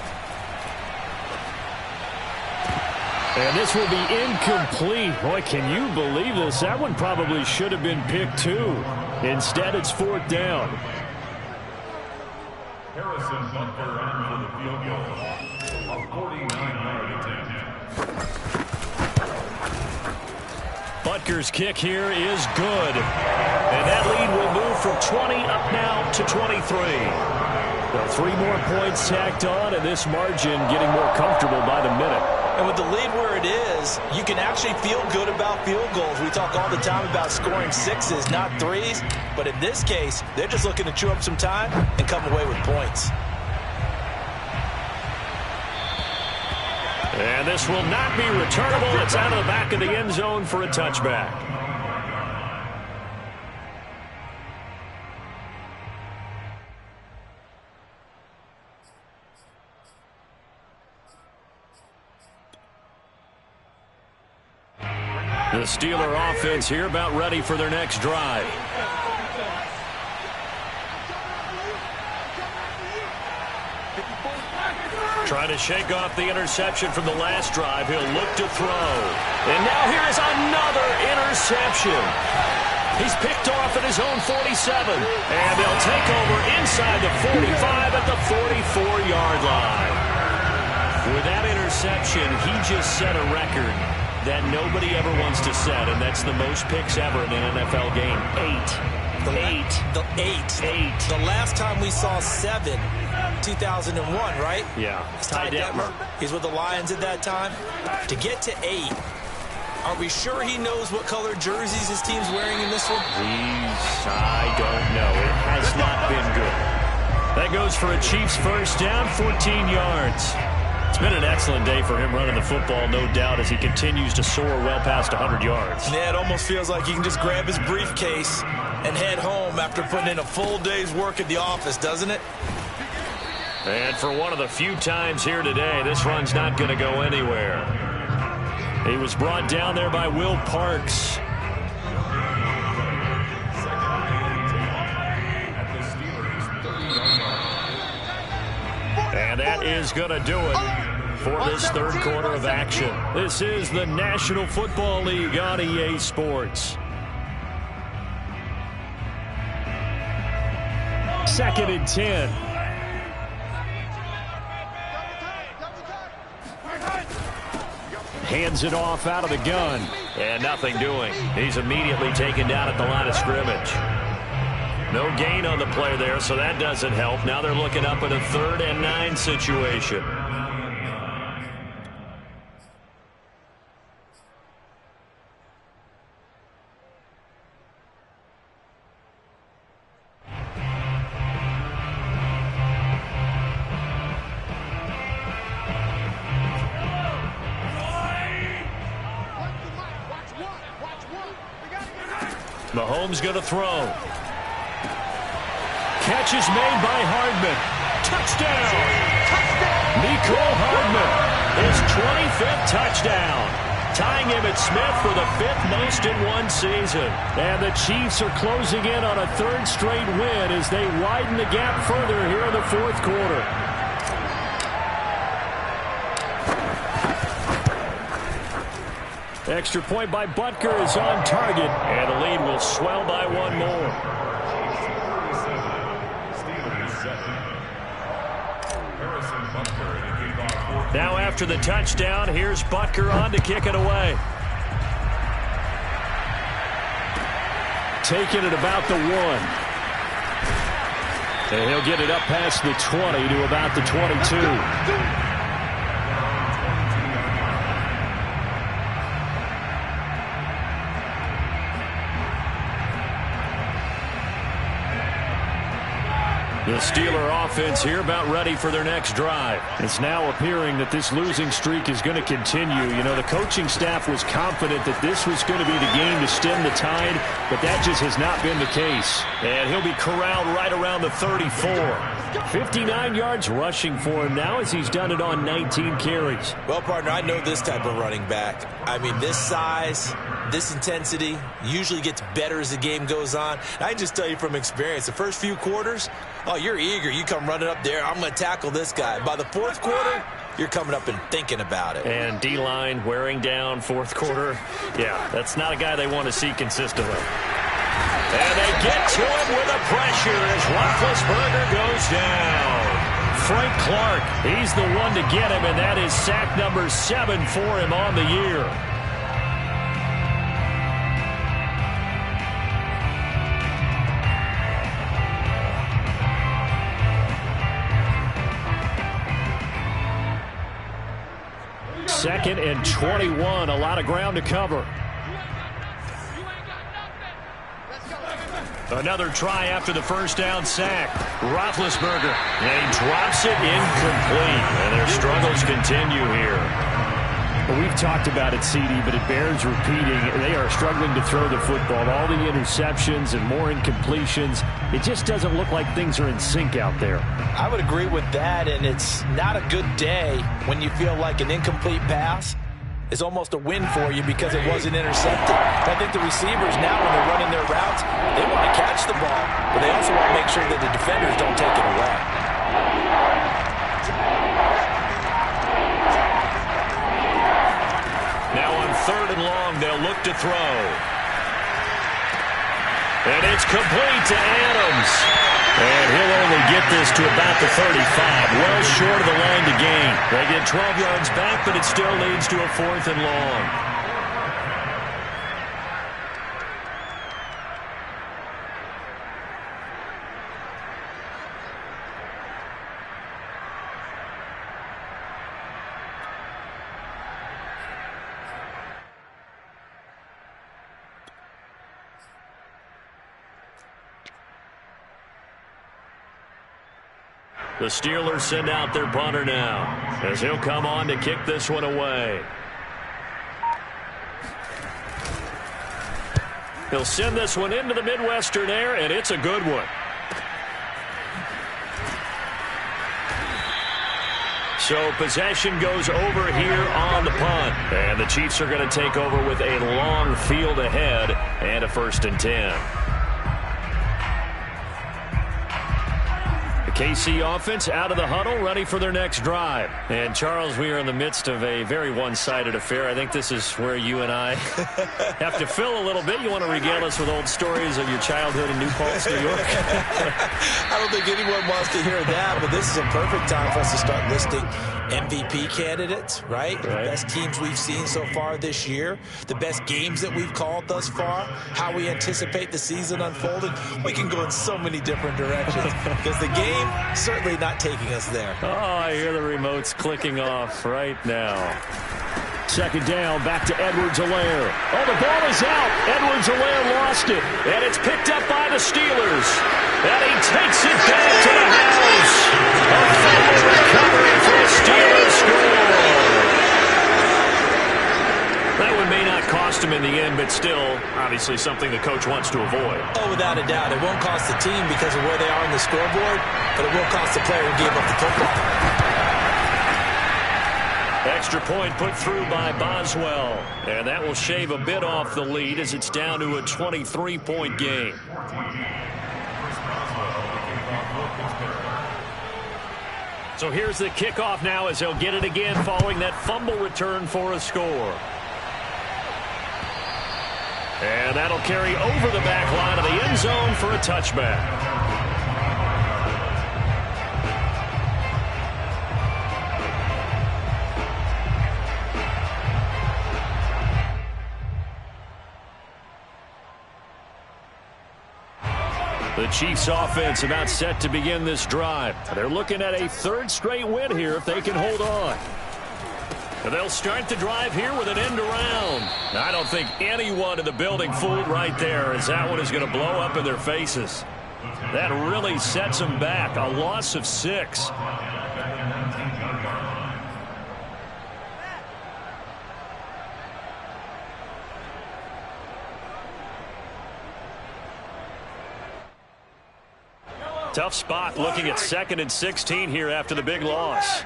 And this will be incomplete. Boy, can you believe this? That one probably should have been picked too. Instead, it's fourth down. Harrison Butker on for the field goal. A 49-yard attempt. Butker's kick here is good. And that lead will move from 20 up now to 23. So 3 more points tacked on, and this margin getting more comfortable by the minute. And with the lead where it is, you can actually feel good about field goals. We talk all the time about scoring 6s, not 3s. But in this case, they're just looking to chew up some time and come away with points. And this will not be returnable. It's out of the back of the end zone for a touchback. The Steeler offense here about ready for their next drive. Trying to shake off the interception from the last drive. He'll look to throw. And now here is another interception. He's picked off at his own 47. And they'll take over inside the 45 at the 44-yard line. With that interception, he just set a record that nobody ever wants to set, and that's the most picks ever in an NFL game. 8. The last time we saw 7, 2001, right? Yeah. Ty Detmer. He's with the Lions at that time. To get to 8, are we sure he knows what color jerseys his team's wearing in this one? I don't know. It has not been good. That goes for a Chiefs first down, 14 yards. It's been an excellent day for him running the football, no doubt, as he continues to soar well past 100 yards. Yeah, it almost feels like he can just grab his briefcase and head home after putting in a full day's work at the office, doesn't it? And for one of the few times here today, this run's not going to go anywhere. He was brought down there by Will Parks. And that is going to do it for this third quarter of action. This is the National Football League on EA Sports. 2nd and 10. Hands it off out of the gun. And nothing doing. He's immediately taken down at the line of scrimmage. No gain on the play there, so that doesn't help. Now they're looking up at a 3rd and 9 situation. Mahomes going to throw. Catch is made by Hardman. Touchdown! Mecole Hardman, his 25th touchdown. Tying him at Smith for the 5th most in one season. And the Chiefs are closing in on a 3rd straight win as they widen the gap further here in the 4th quarter. Extra point by Butker is on target, and the lead will swell by 1 more. Now after the touchdown, here's Butker on to kick it away. Taking it about the 1. And he'll get it up past the 20 to about the 22. The Steeler offense here about ready for their next drive. It's now appearing that this losing streak is going to continue. You know, the coaching staff was confident that this was going to be the game to stem the tide, but that just has not been the case. And he'll be corralled right around the 34. 59 yards rushing for him now as he's done it on 19 carries. Well, partner, I know this type of running back. I mean, this size, this intensity usually gets better as the game goes on. I can just tell you from experience, the first few quarters, oh, you're eager. You come running up there. I'm going to tackle this guy. By the 4th quarter, you're coming up and thinking about it. And D-line wearing down 4th quarter. Yeah, that's not a guy they want to see consistently. And they get to him with the pressure as Roethlisberger goes down. Frank Clark, he's the one to get him, and that is sack number 7 for him on the year. 2nd and 21. A lot of ground to cover. Another try after the first down sack. Roethlisberger. And he drops it incomplete. And their struggles continue here. Well, we've talked about it, CD, but it bears repeating. They are struggling to throw the football. All the interceptions and more incompletions. It just doesn't look like things are in sync out there. I would agree with that, and it's not a good day when you feel like an incomplete pass is almost a win for you because it wasn't intercepted. I think the receivers now, when they're running their routes, they want to catch the ball, but they also want to make sure that the defenders don't take it away. Now on 3rd and long, they'll look to throw. And it's complete to Adams. And he'll only get this to about the 35, well short of the line to gain. They get 12 yards back, but it still leads to a 4th and long. The Steelers send out their punter now, as he'll come on to kick this one away. He'll send this one into the Midwestern air, and it's a good one. So possession goes over here on the punt. And the Chiefs are going to take over with a long field ahead and a 1st and 10. KC offense out of the huddle, ready for their next drive. And, Charles, we are in the midst of a very one-sided affair. I think this is where you and I have to fill a little bit. You want to regale us with old stories of your childhood in New Paltz, New York? I don't think anyone wants to hear that, but this is a perfect time for us to start listing MVP candidates, right? The best teams we've seen so far this year, the best games that we've called thus far, how we anticipate the season unfolding. We can go in so many different directions because the game certainly not taking us there. Oh, I hear the remotes clicking off right now. 2nd down, back to Edwards-Helaire. Oh, the ball is out. Edwards-Helaire lost it, and it's picked up by the Steelers. And he takes it back to the house. A fumble recovery for a Steelers score. That one may not cost him in the end, but still, obviously something the coach wants to avoid. Oh, without a doubt. It won't cost the team because of where they are on the scoreboard, but it will cost the player who gave up the football. Extra point put through by Boswell. And that will shave a bit off the lead as it's down to a 23-point game. So here's the kickoff now as they'll get it again following that fumble return for a score. And that'll carry over the back line of the end zone for a touchback. The Chiefs offense about set to begin this drive. They're looking at a 3rd straight win here if they can hold on. And they'll start the drive here with an end around. I don't think anyone in the building fooled right there, as that one is going to blow up in their faces. That really sets them back. A loss of 6. Tough spot looking at 2nd and 16 here after the big loss.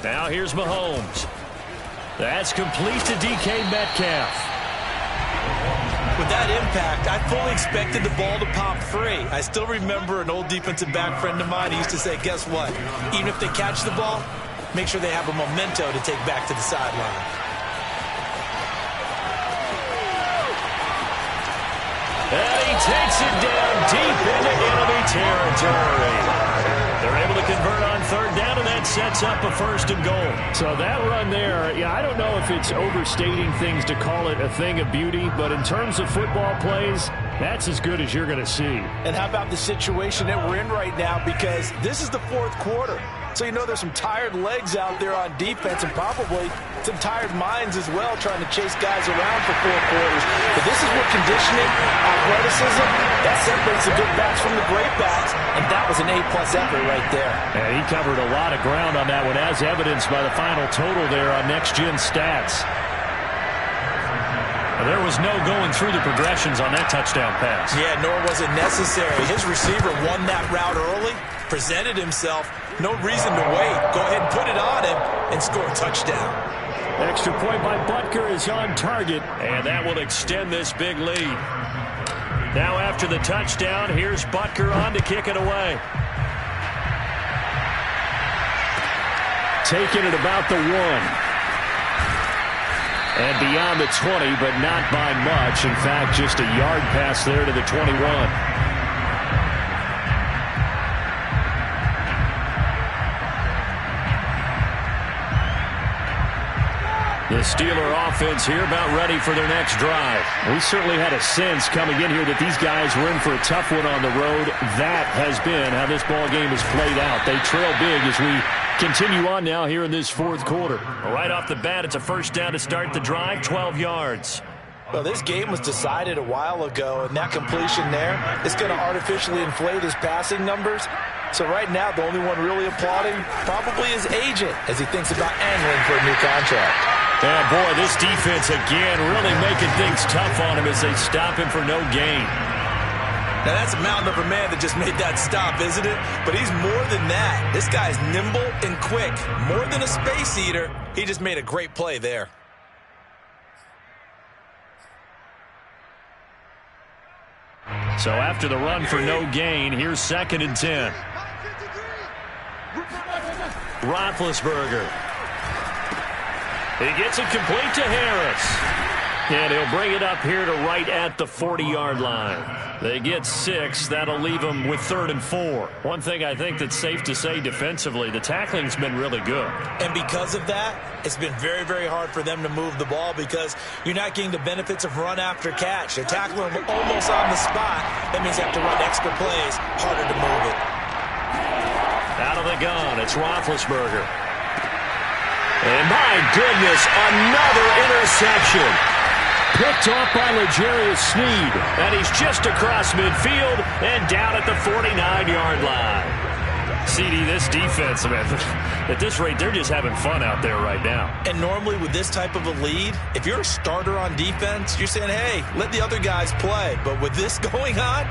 Now here's Mahomes. That's complete to DK Metcalf. With that impact, I fully expected the ball to pop free. I still remember an old defensive back friend of mine. He used to say, guess what? Even if they catch the ball, make sure they have a memento to take back to the sideline. And he takes it down deep into enemy territory. They're able to convert on 3rd down, and that sets up a 1st and goal. So that run there, yeah, I don't know if it's overstating things to call it a thing of beauty, but in terms of football plays, that's as good as you're going to see. And how about the situation that we're in right now? Because this is the 4th quarter. So you know there's some tired legs out there on defense and probably some tired minds as well trying to chase guys around for 4 quarters. But this is where conditioning, athleticism, that separates the good backs from the great backs, and that was an A-plus effort right there. And he covered a lot of ground on that one, as evidenced by the final total there on Next Gen Stats. There was no going through the progressions on that touchdown pass. Yeah, nor was it necessary. His receiver won that route early, presented himself. No reason to wait. Go ahead and put it on him and score a touchdown. Extra point by Butker is on target, and that will extend this big lead. Now after the touchdown, here's Butker on to kick it away. Taking it about the 1. And beyond the 20, but not by much. In fact, just a yard pass there to the 21. The Steeler offense here about ready for their next drive. We certainly had a sense coming in here that these guys were in for a tough one on the road. That has been how this ball game has played out. They trail big as we continue on now here in this 4th quarter. Right off the bat, it's a first down to start the drive, 12 yards. Well, this game was decided a while ago, and that completion there is going to artificially inflate his passing numbers. So right now, the only one really applauding probably his agent as he thinks about angling for a new contract. Yeah, boy, this defense again really making things tough on him as they stop him for no gain. Now, that's a mountain of a man that just made that stop, isn't it? But he's more than that. This guy's nimble and quick. More than a space eater, he just made a great play there. So after the run for no gain, here's 2nd and 10. Roethlisberger. He gets it complete to Harris. And he'll bring it up here to right at the 40-yard line. They get 6. That'll leave them with 3rd and 4. One thing I think that's safe to say defensively, the tackling's been really good. And because of that, it's been very, very hard for them to move the ball because you're not getting the benefits of run after catch. They're tackling them almost on the spot. That means they have to run extra plays, harder to move it. Out of the gun, it's Roethlisberger. And my goodness, another interception. Picked off by L'Jarius Sneed. And he's just across midfield and down at the 49-yard line. CD, this defense, man, at this rate, they're just having fun out there right now. And normally with this type of a lead, if you're a starter on defense, you're saying, hey, let the other guys play. But with this going on,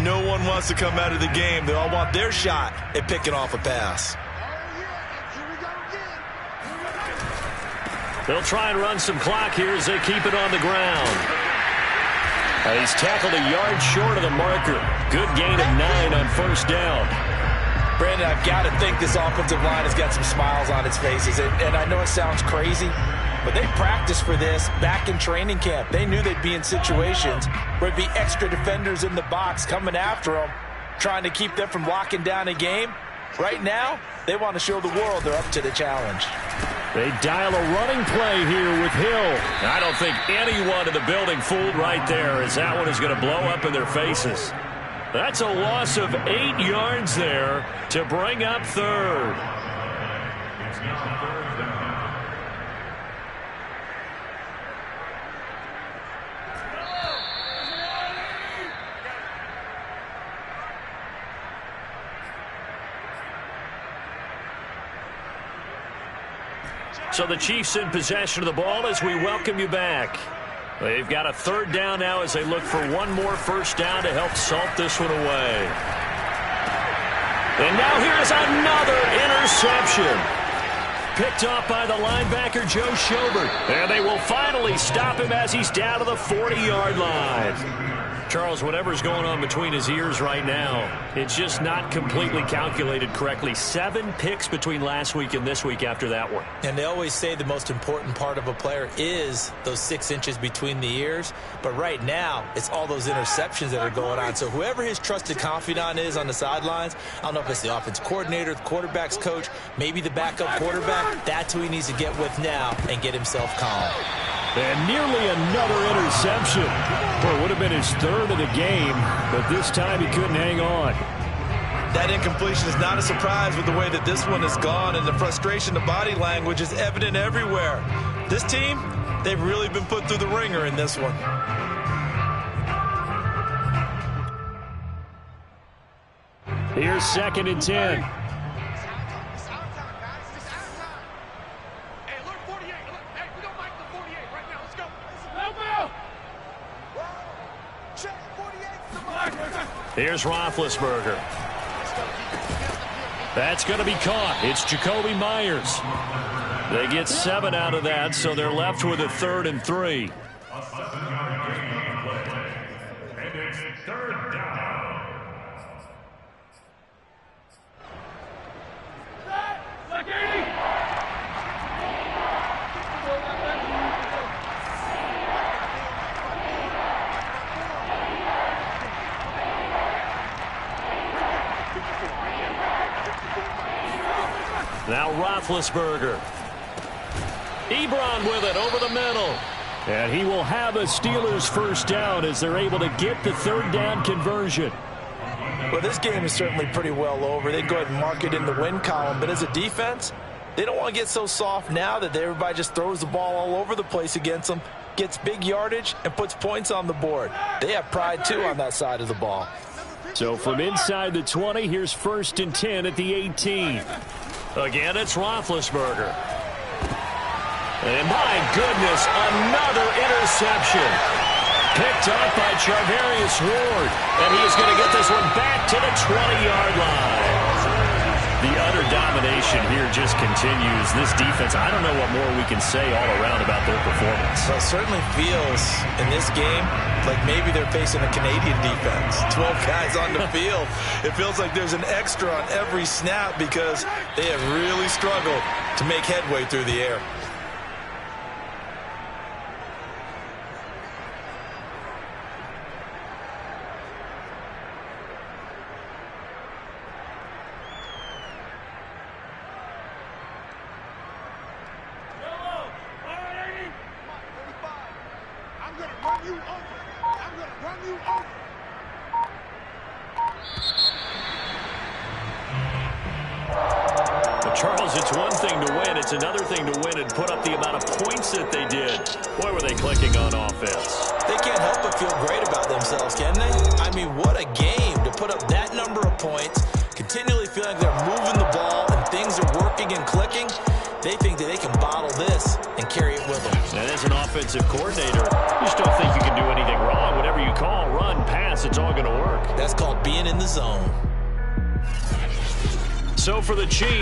no one wants to come out of the game. They all want their shot at picking off a pass. They'll try and run some clock here as they keep it on the ground. He's tackled a yard short of the marker. Good gain of 9 on first down. Brandon, I've got to think this offensive line has got some smiles on its faces. And I know it sounds crazy, but they practiced for this back in training camp. They knew they'd be in situations where it'd be extra defenders in the box coming after them, trying to keep them from locking down a game. Right now, they want to show the world they're up to the challenge. They dial a running play here with Hill. I don't think anyone in the building fooled right there as that one is going to blow up in their faces. That's a loss of 8 yards there to bring up 3rd. It's now 3rd down. So the Chiefs in possession of the ball as we welcome you back. They've got a 3rd down now as they look for one more first down to help salt this one away. And now here's another interception. Picked off by the linebacker, Joe Schobert. And they will finally stop him as he's down to the 40-yard line. Charles, whatever's going on between his ears right now, it's just not completely calculated correctly. 7 picks between last week and this week after that one. And they always say the most important part of a player is those 6 inches between the ears. But right now, it's all those interceptions that are going on. So whoever his trusted confidant is on the sidelines, I don't know if it's the offense coordinator, the quarterback's coach, maybe the backup quarterback, that's who he needs to get with now and get himself calm. And nearly another interception. Well, it would have been his 3rd of the game, but this time he couldn't hang on. That incompletion is not a surprise with the way that this one has gone, and the frustration, the body language is evident everywhere. This team, they've really been put through the ringer in this one. Here's 2nd and 10. Here's Roethlisberger. That's going to be caught. It's Jacoby Myers. They get 7 out of that, so they're left with a 3rd and 3. And it's 3rd down. Now Roethlisberger. Ebron with it over the middle. And he will have a Steelers 1st down as they're able to get the 3rd down conversion. Well, this game is certainly pretty well over. They'd go ahead and mark it in the win column. But as a defense, they don't want to get so soft now that everybody just throws the ball all over the place against them, gets big yardage, and puts points on the board. They have pride, too, on that side of the ball. So from inside the 20, here's 1st and 10 at the 18. Again, it's Roethlisberger. And my goodness, another interception. Picked up by Charvarius Ward. And he is going to get this one back to the 20-yard line. The utter domination here just continues. This defense, I don't know what more we can say all around about their performance. Well, it certainly feels in this game like maybe they're facing a Canadian defense. 12 guys on the field. It feels like there's an extra on every snap because they have really struggled to make headway through the air. Charles, it's one thing to win. It's another thing to win and put up the amount of points that they did. Boy, were they clicking on offense. They can't help but feel great about themselves, can they? I mean, what a game to put up that number of points, continually feeling like they're moving the ball and things are working and clicking. They think that they can bottle this and carry it with them. And as an offensive coordinator, you just don't think you can do anything wrong. Whatever you call, run, pass, it's all going to work. That's called being in the zone. So for the Chiefs,